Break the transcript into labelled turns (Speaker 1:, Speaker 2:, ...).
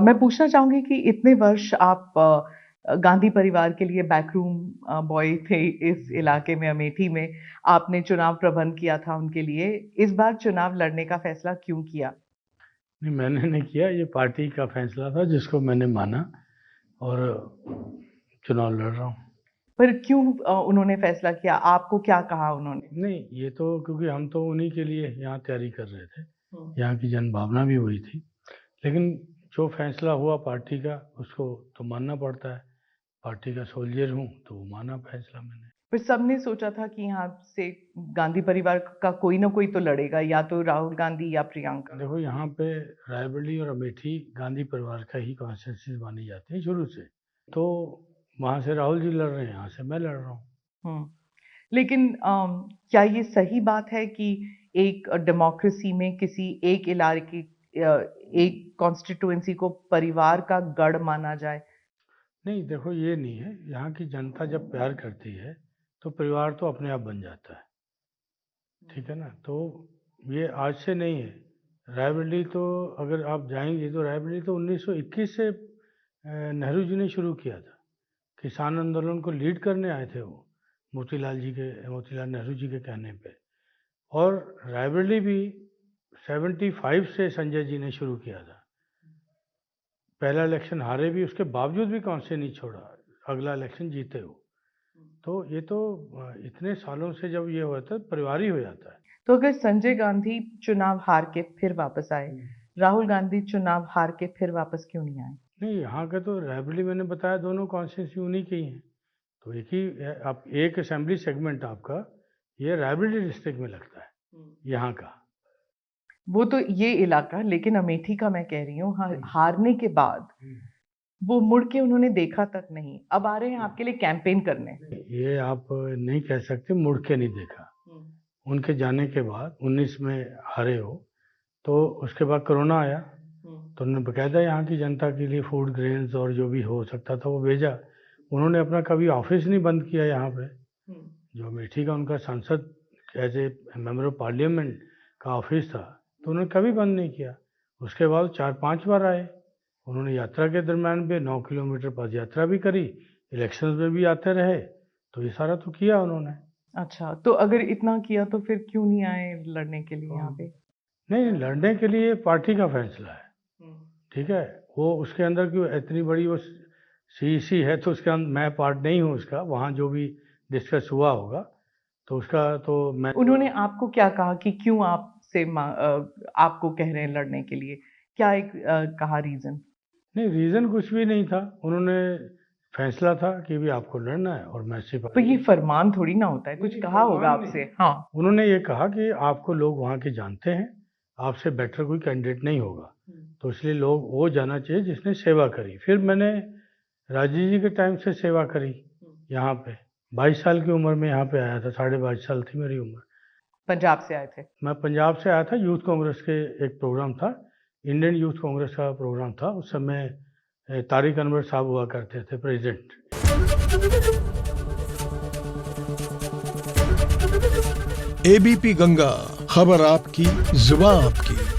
Speaker 1: मैं पूछना चाहूँगी कि इतने वर्ष आप गांधी परिवार के लिए बैकरूम बॉय थे इस इलाके में, अमेठी में। आपने चुनाव प्रबंध किया था उनके लिए। इस बार चुनाव लड़ने का फैसला क्यों किया?
Speaker 2: नहीं, मैंने नहीं किया, ये पार्टी का फैसला था जिसको मैंने माना और चुनाव लड़ रहा हूँ।
Speaker 1: पर क्यों उन्होंने फैसला किया? आपको क्या कहा उन्होंने?
Speaker 2: नहीं, ये तो क्योंकि हम तो उन्हीं के लिए यहाँ तैयारी कर रहे थे, यहाँ की जनभावना भी वही थी। लेकिन जो फैसला हुआ पार्टी का उसको तो मानना पड़ता है। पार्टी का सोल्जर हूँ तो वो माना फैसला मैंने।
Speaker 1: पर सबने सोचा था कि यहाँ से गांधी परिवार का कोई ना कोई तो लड़ेगा, या तो राहुल गांधी या प्रियंका।
Speaker 2: देखो, यहाँ पे रायबरेली और अमेठी गांधी परिवार का ही कॉन्स्टिट्यूंसी मानी जाती है शुरू से। तो वहाँ से राहुल जी लड़ रहे हैं, यहाँ से मैं लड़ रहा हूँ।
Speaker 1: लेकिन क्या ये सही बात है कि एक डेमोक्रेसी में किसी एक इलाके एक कॉन्स्टिट्यूएंसी को परिवार का गढ़ माना जाए?
Speaker 2: नहीं, देखो, ये नहीं है। यहाँ की जनता जब प्यार करती है तो परिवार तो अपने आप बन जाता है, ठीक है ना। तो ये आज से नहीं है। रायबरेली तो अगर आप जाएंगे तो रायबरेली तो 1921 से नेहरू जी ने शुरू किया था। किसान आंदोलन को लीड करने आए थे वो, मोतीलाल नेहरू जी के कहने पे। और रायबरेली भी 75 से संजय जी ने शुरू किया था। पहला इलेक्शन हारे भी, उसके बावजूद भी कांग्रेस नहीं छोड़ा, अगला इलेक्शन जीते हो। तो ये तो इतने सालों से जब ये होता है परिवार ही हो जाता है।
Speaker 1: तो अगर संजय गांधी चुनाव हार के फिर वापस आए, राहुल गांधी चुनाव हार के फिर वापस क्यों नहीं आए?
Speaker 2: नहीं, यहाँ का तो रायबरेली मैंने बताया दोनों कॉन्स्टिट्यूंसी उन्हीं की हैं। तो एक ही आप एक असेंबली सेगमेंट आपका ये रायबरेली डिस्ट्रिक्ट में लगता है यहाँ का।
Speaker 1: वो तो ये इलाका, लेकिन अमेठी का मैं कह रही हूँ, हारने के बाद वो मुड़ के उन्होंने देखा तक नहीं। अब आ रहे हैं आपके लिए कैंपेन करने।
Speaker 2: ये आप नहीं कह सकते मुड़ के नहीं देखा। उनके जाने के बाद 19 में हारे हो, तो उसके बाद कोरोना आया, तो उन्होंने बकायदा यहाँ की जनता के लिए फूड ग्रेन्स और जो भी हो सकता था वो भेजा। उन्होंने अपना कभी ऑफिस नहीं बंद किया यहाँ पे। जो अमेठी का उनका सांसद as a member of parliament का ऑफिस था, तो उन्होंने कभी बंद नहीं किया। उसके बाद 4-5 बार आए। उन्होंने यात्रा के दरम्यान भी 9 किलोमीटर पद यात्रा भी करी, इलेक्शंस में भी आते रहे। तो ये सारा तो किया उन्होंने।
Speaker 1: अच्छा, तो अगर इतना किया तो फिर क्यों नहीं आए लड़ने के लिए यहाँ पे?
Speaker 2: नहीं, लड़ने के लिए पार्टी का फैसला है, ठीक है। वो उसके अंदर क्यों इतनी बड़ी वो सीईसी है, तो उसके अंदर मैं पार्ट नहीं हूँ उसका। वहाँ जो भी डिस्कस हुआ होगा तो उसका तो मैं।
Speaker 1: उन्होंने आपको क्या कहा कि क्यों आपको कह रहे हैं लड़ने के लिए? क्या एक कहा रीजन?
Speaker 2: नहीं, रीज़न कुछ भी नहीं था। उन्होंने फैसला था कि भी आपको लड़ना है और मैं सिर्फ।
Speaker 1: तो ये फरमान थोड़ी ना होता है, कुछ कहा होगा आपसे? हाँ,
Speaker 2: उन्होंने ये कहा कि आपको लोग वहाँ के जानते हैं, आपसे बेटर कोई कैंडिडेट नहीं होगा, तो इसलिए लोग वो जाना चाहिए जिसने सेवा करी। फिर मैंने राजीव जी के टाइम से सेवा करी यहाँ पे। 22 साल की उम्र में यहाँ पे आया था, 22.5 साल थी मेरी उम्र।
Speaker 1: पंजाब से आए थे? मैं
Speaker 2: पंजाब से आया था। यूथ कांग्रेस के एक प्रोग्राम था, इंडियन यूथ कांग्रेस का प्रोग्राम था। उस समय तारिक अनवर साहब हुआ करते थे प्रेसिडेंट।
Speaker 3: एबीपी गंगा, खबर आपकी, जुबान आपकी।